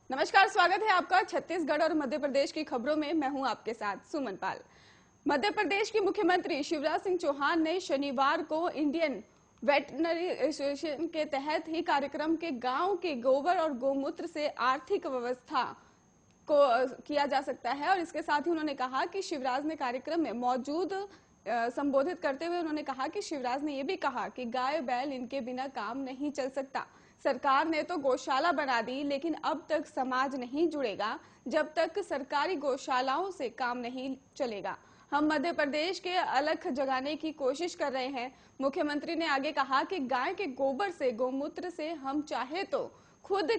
नमस्कार, स्वागत है आपका छत्तीसगढ़ और मध्य प्रदेश की खबरों में। मैं हूं आपके साथ सुमन पाल। मध्य प्रदेश के मुख्यमंत्री शिवराज सिंह चौहान ने शनिवार को इंडियन वेटनरी एसोसिएशन के तहत ही कार्यक्रम के गांव के गोबर और गोमूत्र से आर्थिक व्यवस्था को किया जा सकता है। और इसके साथ ही उन्होंने कहा कि शिवराज ने कार्यक्रम में मौजूद संबोधित करते हुए उन्होंने कहा कि शिवराज ने यह भी कहा कि गाय बैल इनके बिना काम नहीं चल सकता। सरकार ने तो गौशाला बना दी, लेकिन अब तक समाज नहीं जुड़ेगा जब तक सरकारी गौशालाओं से काम नहीं चलेगा। हम मध्य प्रदेश के अलख जगाने की कोशिश कर रहे हैं। मुख्यमंत्री ने आगे कहा कि गाय के गोबर से, गोमूत्र से हम चाहे तो खुद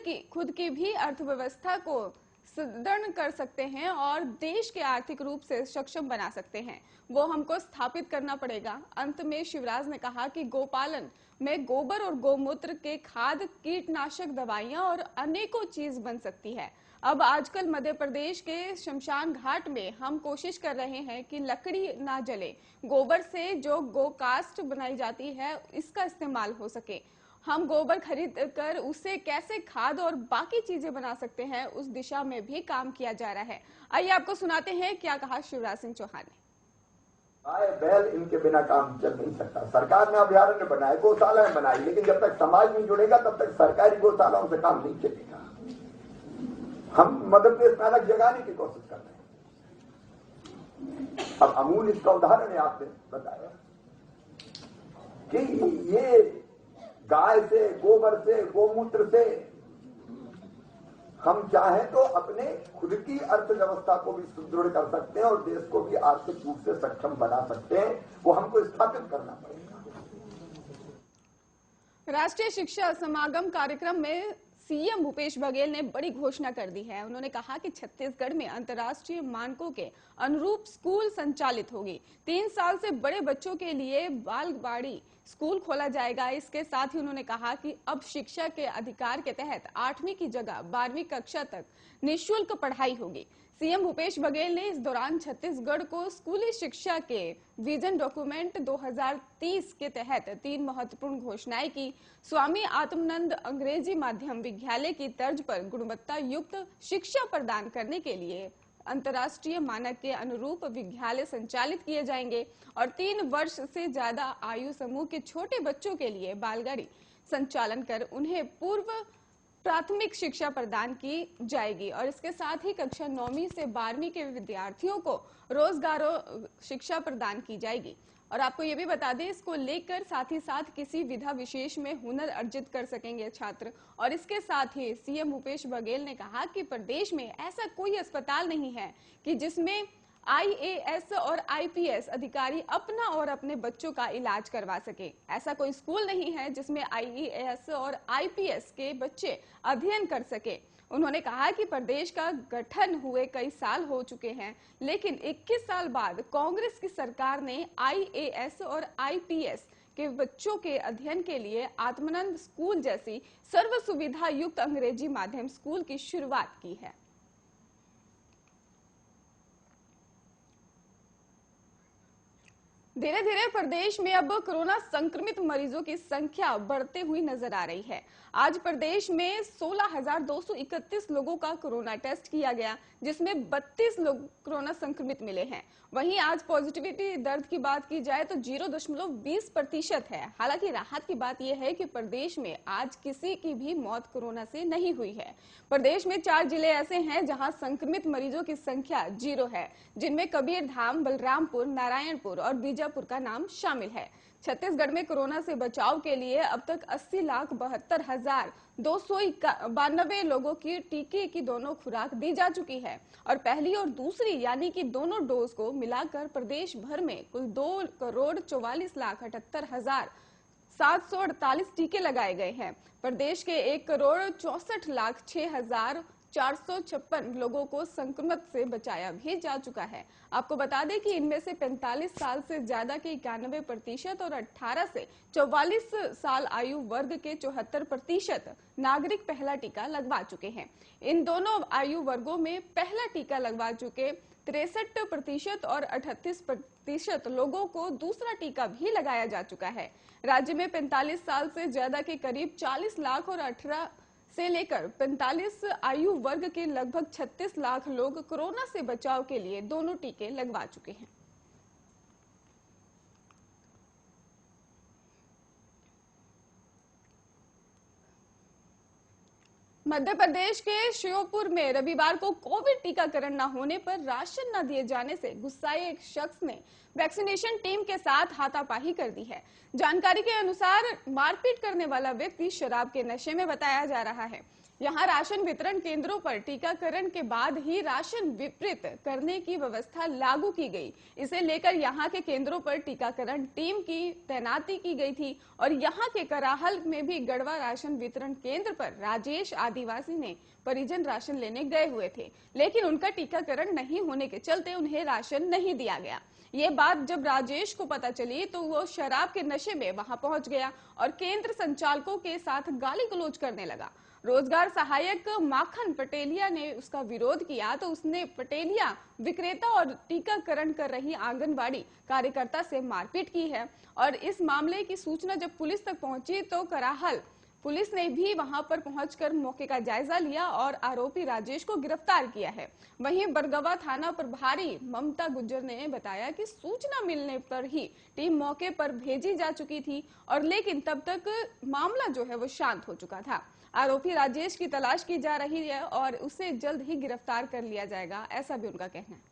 की भी अर्थव्यवस्था को सुदृढ़ कर सकते हैं और देश के आर्थिक रूप से सक्षम बना सकते हैं। वो हमको स्थापित करना पड़ेगा। अंत में शिवराज ने कहा कि गोपालन में गोबर और गोमूत्र के खाद, कीटनाशक दवाइयां और अनेकों चीज बन सकती है। अब आजकल मध्य प्रदेश के शमशान घाट में हम कोशिश कर रहे हैं कि लकड़ी ना जले, गोबर से जो गोकास्ट बनाई जाती है इसका इस्तेमाल हो सके। हम गोबर खरीद कर उससे कैसे खाद और बाकी चीजें बना सकते हैं, उस दिशा में भी काम किया जा रहा है। आइए आपको सुनाते हैं क्या कहा शिवराज सिंह चौहान ने। गाय बैल इनके बिना काम चल नहीं सकता। सरकार ने अभ्यारण्य बनाए, गौशालाएं बनाई, लेकिन जब तक समाज नहीं जुड़ेगा तब तक सरकारी गौशालाओं से काम नहीं चलेगा। हम मध्य प्रदेश में अलग जगाने की कोशिश कर रहे हैं। अब अमूल इसका उदाहरण है। आपने बताया कि ये गाय से, गोबर से, गोमूत्र से हम चाहें तो अपने खुद की अर्थव्यवस्था को भी सुदृढ़ कर सकते हैं और देश को भी आर्थिक रूप से सक्षम बना सकते हैं। वो हमको स्थापित करना पड़ेगा। राष्ट्रीय शिक्षा समागम कार्यक्रम में सीएम भूपेश बघेल ने बड़ी घोषणा कर दी है। उन्होंने कहा कि छत्तीसगढ़ में अंतर्राष्ट्रीय मानकों के अनुरूप स्कूल संचालित होगी। 3 साल से बड़े बच्चों के लिए बालवाड़ी स्कूल खोला जाएगा। इसके साथ ही उन्होंने कहा कि अब शिक्षा के अधिकार के तहत 8वीं की जगह 12वीं कक्षा तक निःशुल्क पढ़ाई होगी। सीएम भूपेश बघेल ने इस दौरान छत्तीसगढ़ को स्कूली शिक्षा के विजन डॉक्यूमेंट 2030 के तहत 3 महत्वपूर्ण घोषणाएं की। स्वामी आत्मानंद अंग्रेजी माध्यम विद्यालय की तर्ज पर गुणवत्ता युक्त शिक्षा प्रदान करने के लिए अंतर्राष्ट्रीय मानक के अनुरूप विद्यालय संचालित किए जाएंगे और 3 वर्ष से ज्यादा आयु समूह के छोटे बच्चों के लिए बालगाड़ी संचालन कर उन्हें पूर्व प्राथमिक शिक्षा प्रदान की जाएगी। और इसके साथ ही कक्षा 9वीं से 12वीं के विद्यार्थियों को रोजगारों शिक्षा प्रदान की जाएगी। और आपको ये भी बता दें, इसको लेकर साथ ही साथ किसी विधा विशेष में हुनर अर्जित कर सकेंगे छात्र। और इसके साथ ही सीएम भूपेश बघेल ने कहा कि प्रदेश में ऐसा कोई अस्पताल नहीं है कि जिसमें आईएएस और आईपीएस अधिकारी अपना और अपने बच्चों का इलाज करवा सके। ऐसा कोई स्कूल नहीं है जिसमें आईएएस और आईपीएस के बच्चे अध्ययन कर सके। उन्होंने कहा कि प्रदेश का गठन हुए कई साल हो चुके हैं, लेकिन 21 साल बाद कांग्रेस की सरकार ने आईएएस और आईपीएस के बच्चों के अध्ययन के लिए आत्मानंद स्कूल जैसी सर्व सुविधा युक्त अंग्रेजी माध्यम स्कूल की शुरुआत की है। धीरे धीरे प्रदेश में अब कोरोना संक्रमित मरीजों की संख्या बढ़ते हुई नजर आ रही है। आज प्रदेश में 16,231 लोगों का कोरोना टेस्ट किया गया, जिसमें 32 लोग कोरोना संक्रमित मिले हैं। वहीं आज पॉजिटिविटी दर की बात की जाए तो 0.20% है। हालांकि राहत की बात यह है कि प्रदेश में आज किसी की भी मौत कोरोना से नहीं हुई है। प्रदेश में 4 जिले ऐसे हैं जहां संक्रमित मरीजोों की संख्या 0 है, जिनमें कबीरधाम, बलरामपुर, नारायणपुर और बीजापुर का नाम शामिल है। छत्तीसगढ़ में कोरोना से बचाव के लिए अब तक 80,72,292 लोगों की टीके की दोनों खुराक दी जा चुकी है और पहली और दूसरी यानी कि दोनों डोज को मिलाकर प्रदेश भर में कुल 2,44,68,748 टीके लगाए गए हैं। प्रदेश के 1,64,06,456 लोगों को संक्रमण से बचाया भी जा चुका है। आपको बता दें कि इनमें से 45 साल से ज्यादा के 91% और 18 से 44 साल आयु वर्ग के 74% नागरिक पहला टीका लगवा चुके हैं। इन दोनों आयु वर्गों में पहला टीका लगवा चुके 63% और 38% लोगों को दूसरा टीका भी लगाया जा चुका है। राज्य में 45 साल से ज्यादा के करीब 40 लाख और 18 से लेकर 45 आयु वर्ग के लगभग 36 लाख लोग कोरोना से बचाव के लिए दोनों टीके लगवा चुके हैं। मध्य प्रदेश के श्योपुर में रविवार को कोविड टीकाकरण न होने पर राशन न दिए जाने से गुस्साए एक शख्स ने वैक्सीनेशन टीम के साथ हाथापाई कर दी है। जानकारी के अनुसार मारपीट करने वाला व्यक्ति शराब के नशे में बताया जा रहा है। यहां राशन वितरण केंद्रों पर टीकाकरण के बाद ही राशन वितरित करने की व्यवस्था लागू की गई। इसे लेकर यहां के केंद्रों पर टीकाकरण टीम की तैनाती की गई थी और यहां के कराहल में भी गढ़वा राशन वितरण केंद्र पर राजेश आदिवासी ने परिजन राशन लेने गए हुए थे, लेकिन उनका टीकाकरण नहीं होने के चलते उन्हें राशन नहीं दिया गया। ये बात जब राजेश को पता चली तो वो शराब के नशे में वहां पहुंच गया और केंद्र संचालकों के साथ गाली गलौज करने लगा। रोजगार सहायक माखन पटेलिया ने उसका विरोध किया तो उसने पटेलिया विक्रेता और टीकाकरण कर रही आंगनबाड़ी कार्यकर्ता से मारपीट की है और इस मामले की सूचना जब पुलिस तक पहुंची तो कराहल पुलिस ने भी वहां पर पहुंचकर मौके का जायजा लिया और आरोपी राजेश को गिरफ्तार किया है। वहीं बरगवा थाना प्रभारी ममता गुज्जर ने बताया कि सूचना मिलने पर ही टीम मौके पर भेजी जा चुकी थी और लेकिन तब तक मामला जो है वो शांत हो चुका था। आरोपी राजेश की तलाश की जा रही है और उसे जल्द ही गिरफ्तार कर लिया जाएगा, ऐसा भी उनका कहना है।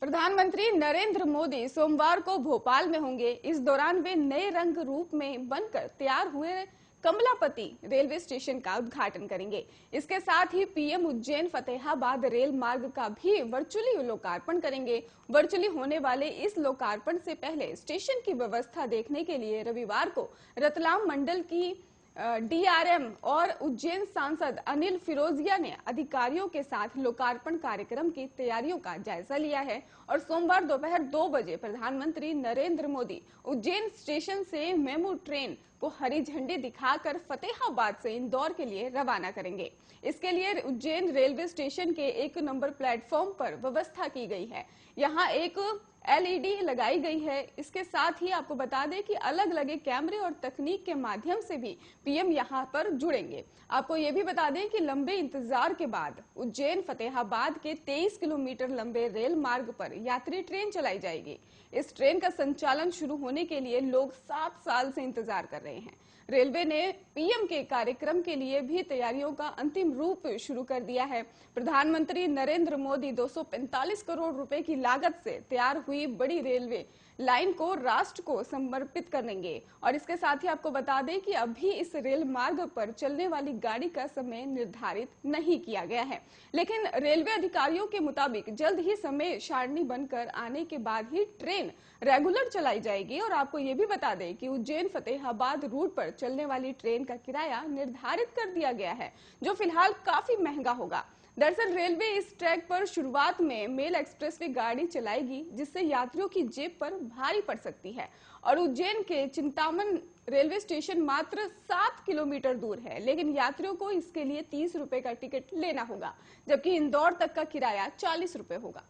प्रधानमंत्री नरेंद्र मोदी सोमवार को भोपाल में होंगे। इस दौरान वे नए रंग रूप में बनकर तैयार हुए कमलापति रेलवे स्टेशन का उद्घाटन करेंगे। इसके साथ ही पीएम उज्जैन फतेहाबाद रेल मार्ग का भी वर्चुअली लोकार्पण करेंगे। वर्चुअली होने वाले इस लोकार्पण से पहले स्टेशन की व्यवस्था देखने के लिए रविवार को रतलाम मंडल की डीआरएम और उज्जैन सांसद अनिल फिरोजिया ने अधिकारियों के साथ लोकार्पण कार्यक्रम की तैयारियों का जायजा लिया है और सोमवार दोपहर 2 बजे प्रधानमंत्री नरेंद्र मोदी उज्जैन स्टेशन से मेमू ट्रेन को हरी झंडी दिखाकर फतेहाबाद से इंदौर के लिए रवाना करेंगे। इसके लिए उज्जैन रेलवे स्टेशन के 1 नंबर प्लेटफॉर्म पर व्यवस्था की गई है। यहाँ एक एलईडी लगाई गई है। इसके साथ ही आपको बता दें कि अलग अलग कैमरे और तकनीक के माध्यम से भी पीएम यहां पर जुड़ेंगे। आपको ये भी बता दें कि लंबे इंतजार के बाद उज्जैन फतेहाबाद के 23 किलोमीटर लंबे रेल मार्ग पर यात्री ट्रेन चलाई जाएगी। इस ट्रेन का संचालन शुरू होने के लिए लोग 7 साल से इंतजार कर रहे हैं। रेलवे ने पीएम के कार्यक्रम के लिए भी तैयारियों का अंतिम रूप शुरू कर दिया है। प्रधानमंत्री नरेंद्र मोदी 245 करोड़ रुपए की लागत से तैयार हुई बड़ी रेलवे लाइन को राष्ट्र को समर्पित करेंगे और इसके साथ ही आपको बता दें कि अभी इस रेल मार्ग पर चलने वाली गाड़ी का समय निर्धारित नहीं किया गया है, लेकिन रेलवे अधिकारियों के मुताबिक जल्द ही समय सारणी बनकर आने के बाद ही ट्रेन रेगुलर चलाई जाएगी। और आपको ये भी बता दें कि उज्जैन फतेहाबाद रूट पर चलने वाली ट्रेन का किराया निर्धारित कर दिया गया है, जो फिलहाल काफी महंगा होगा। दरअसल रेलवे इस ट्रैक पर शुरुआत में मेल एक्सप्रेसवे गाड़ी चलाएगी, जिससे यात्रियों की जेब पर भारी पड़ सकती है। और उज्जैन के चिंतामन रेलवे स्टेशन मात्र 7 किलोमीटर दूर है, लेकिन यात्रियों को इसके लिए 30 रुपए का टिकट लेना होगा, जबकि इंदौर तक का किराया 40 रुपए होगा।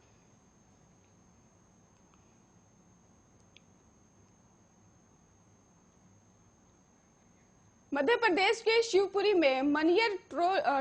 मध्य प्रदेश के शिवपुरी में मनियर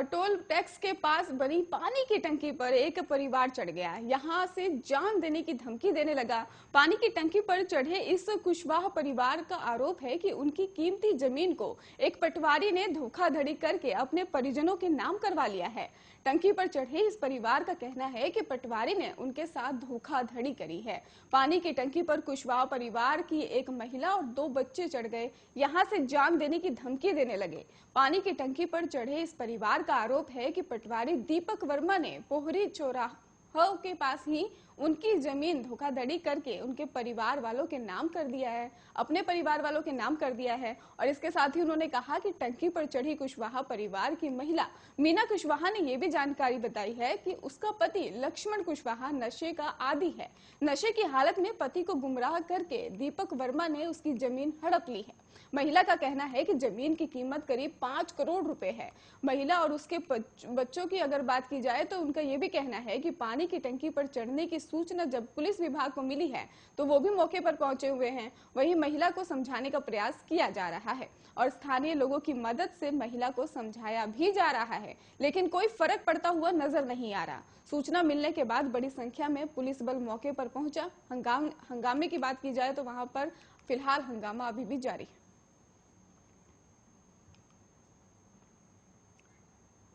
टोल टैक्स के पास बनी पानी की टंकी पर एक परिवार चढ़ गया। यहां से जान देने की धमकी देने लगा। पानी की टंकी पर चढ़े इस कुशवाहा परिवार का आरोप है कि उनकी कीमती जमीन को एक पटवारी ने धोखाधड़ी करके अपने परिजनों के नाम करवा लिया है। टंकी पर चढ़े इस परिवार का कहना है कि पटवारी ने उनके साथ धोखाधड़ी करी है। पानी की टंकी पर कुशवाहा परिवार की एक महिला और 2 बच्चे चढ़ गए। यहां से जान देने की धमकी देने लगे। पानी की टंकी पर चढ़े इस परिवार का आरोप है कि पटवारी दीपक वर्मा ने पोहरी चौराहा के पास ही उनकी जमीन धोखाधड़ी करके उनके परिवार वालों के नाम कर दिया है, अपने परिवार वालों के नाम कर दिया है। और इसके साथ ही उन्होंने कहा कि टंकी पर चढ़ी कुशवाहा परिवार की महिला मीना कुशवाहा ने यह भी जानकारी बताई है कि उसका पति लक्ष्मण कुशवाहा नशे का आदी है। नशे की हालत में पति को गुमराह करके दीपक वर्मा ने उसकी जमीन हड़प ली है। महिला का कहना है कि जमीन की कीमत करीब 5 करोड़ रुपए है। महिला और उसके बच्चों की अगर बात की जाए तो उनका यह भी कहना है कि पानी की टंकी पर चढ़ने की सूचना जब पुलिस विभाग को मिली है तो वो भी मौके पर पहुंचे हुए हैं। वहीं महिला को समझाने का प्रयास किया जा रहा है और स्थानीय लोगों की मदद से महिला को समझाया भी जा रहा है, लेकिन कोई फर्क पड़ता हुआ नजर नहीं आ रहा। सूचना मिलने के बाद बड़ी संख्या में पुलिस बल मौके पर पहुंचा। हंगामे की बात की जाए तो वहां पर फिलहाल हंगामा अभी भी जारी है।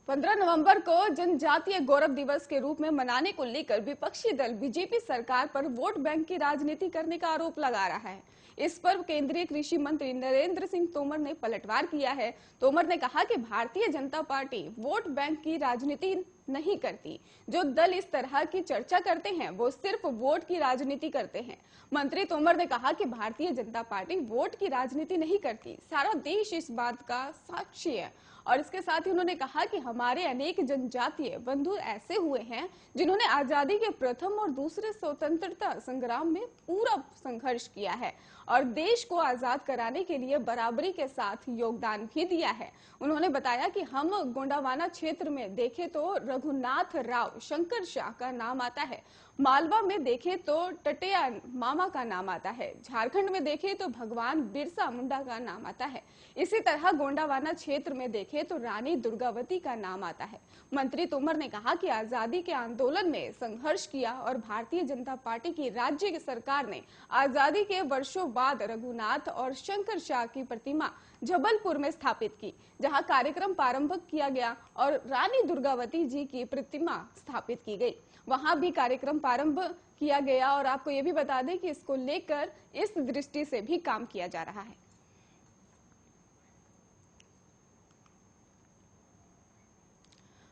15 नवंबर को जनजातीय गौरव दिवस के रूप में मनाने को लेकर विपक्षी दल बीजेपी सरकार पर वोट बैंक की राजनीति करने का आरोप लगा रहा है। इस पर केंद्रीय कृषि मंत्री नरेंद्र सिंह तोमर ने पलटवार किया है। तोमर ने कहा कि Bharatiya Janata party vote bank की राजनीति नहीं करती। जो दल इस तरह की चर्चा करते हैं वो सिर्फ वोट की राजनीति करते हैं। मंत्री तोमर ने कहा कि भारतीय जनता पार्टी वोट की राजनीति नहीं करती, सारा देश इस बात का साक्षी है। और इसके साथ ही उन्होंने कहा कि हमारे अनेक जनजातीय बंधु ऐसे हुए हैं जिन्होंने आजादी के प्रथम और दूसरे स्वतंत्रता संग्राम में पूरा संघर्ष किया है और देश को आजाद कराने के लिए बराबरी के साथ योगदान भी दिया है। उन्होंने बताया कि हम गोंडावाना क्षेत्र में देखें तो रघुनाथ राव शंकर शाह का नाम आता है, मालवा में देखें तो टटिया मामा का नाम आता है, झारखंड में देखें तो भगवान बिरसा मुंडा का नाम आता है, इसी तरह गोंडावाना क्षेत्र में देखें तो रानी दुर्गावती का नाम आता है। मंत्री तोमर ने कहा कि आजादी के आंदोलन में संघर्ष किया और भारतीय जनता पार्टी की राज्य की सरकार ने आजादी के वर्षों बाद रघुनाथ और शंकर शाह की प्रतिमा जबलपुर में स्थापित की, जहां कार्यक्रम प्रारंभ किया गया और रानी दुर्गावती जी की प्रतिमा स्थापित की गई। वहां भी कार्यक्रम प्रारंभ किया गया और आपको ये भी बता दें कि इसको लेकर इस दृष्टि से भी काम किया जा रहा है।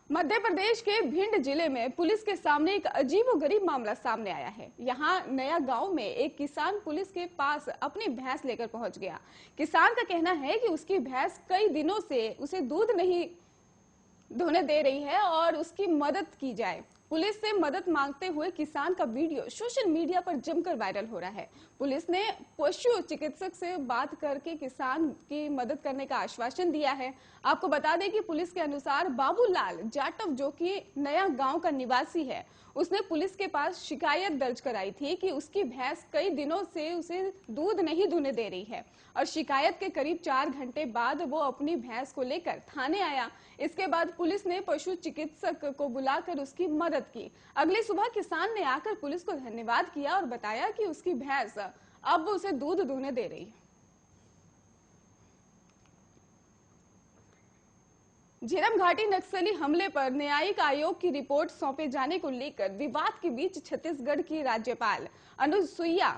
मध्य प्रदेश के भिंड जिले में पुलिस के सामने एक अजीबोगरीब मामला सामने आया है। यहाँ नया गांव में एक किसान पुलिस के पास अपनी भैंस लेकर पहुंच गया। किसान का कहना है कि उसकी भैंस कई दिनों से उसे दूध नहीं धोने दे रही है और उसकी मदद की जाए। पुलिस से मदद मांगते हुए किसान का वीडियो सोशल मीडिया पर जमकर वायरल हो रहा है। पुलिस ने पशु चिकित्सक से बात करके किसान की मदद करने का आश्वासन दिया है। आपको बता दें कि पुलिस के अनुसार बाबूलाल जाटव, जो कि नया गांव का निवासी है, उसने पुलिस के पास शिकायत दर्ज कराई थी कि उसकी भैंस कई दिनों से उसे दूध नहीं दूने दे रही है और शिकायत के करीब 4 घंटे बाद वो अपनी भैंस को लेकर थाने आया। इसके बाद पुलिस ने पशु चिकित्सक को बुलाकर उसकी मदद की। अगली सुबह किसान ने आकर पुलिस को धन्यवाद किया और बताया कि उसकी भैंस अब उसे दूध दूने दे रही है। झीरम घाटी नक्सली हमले पर न्यायिक आयोग की रिपोर्ट सौंपे जाने को लेकर विवाद के बीच छत्तीसगढ़ की राज्यपाल अनुसुईया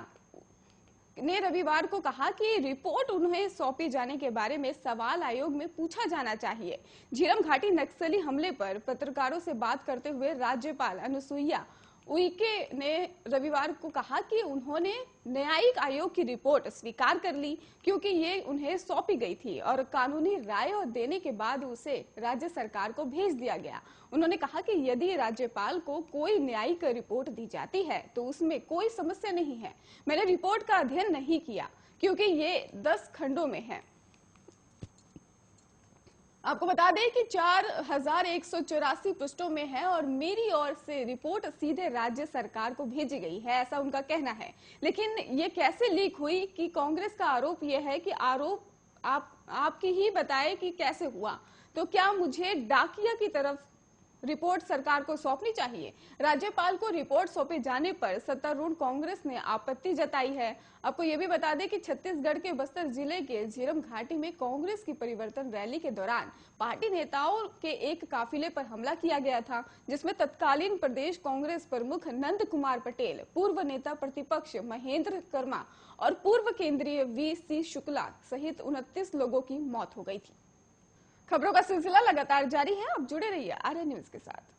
ने रविवार को कहा कि रिपोर्ट उन्हें सौंपे जाने के बारे में सवाल आयोग में पूछा जाना चाहिए। झीरम घाटी नक्सली हमले पर पत्रकारों से बात करते हुए राज्यपाल अनुसुईया उइके ने रविवार को कहा कि उन्होंने न्यायिक आयोग की रिपोर्ट स्वीकार कर ली क्योंकि ये उन्हें सौंपी गई थी और कानूनी राय देने के बाद उसे राज्य सरकार को भेज दिया गया। उन्होंने कहा कि यदि राज्यपाल को कोई न्यायिक रिपोर्ट दी जाती है तो उसमें कोई समस्या नहीं है। मैंने रिपोर्ट का अध्ययन नहीं किया क्योंकि ये 10 खंडों में है। आपको बता दें कि 4184 पृष्ठों में है और मेरी ओर से रिपोर्ट सीधे राज्य सरकार को भेजी गई है, ऐसा उनका कहना है। लेकिन ये कैसे लीक हुई कि कांग्रेस का आरोप यह है कि आरोप आपकी ही बताए कि कैसे हुआ, तो क्या मुझे डाकिया की तरफ रिपोर्ट सरकार को सौंपनी चाहिए? राज्यपाल को रिपोर्ट सौंपे जाने पर सत्तारूढ़ कांग्रेस ने आपत्ति जताई है। आपको ये भी बता दें कि छत्तीसगढ़ के बस्तर जिले के झीरम घाटी में कांग्रेस की परिवर्तन रैली के दौरान पार्टी नेताओं के एक काफिले पर हमला किया गया था, जिसमें तत्कालीन प्रदेश कांग्रेस प्रमुख नंद कुमार पटेल, पूर्व नेता प्रतिपक्ष महेंद्र कर्मा और पूर्व केंद्रीय वी.सी. शुक्ला सहित 29 लोगों की मौत हो गई थी। खबरों का सिलसिला लगातार जारी है, आप जुड़े रहिए आर्य न्यूज के साथ।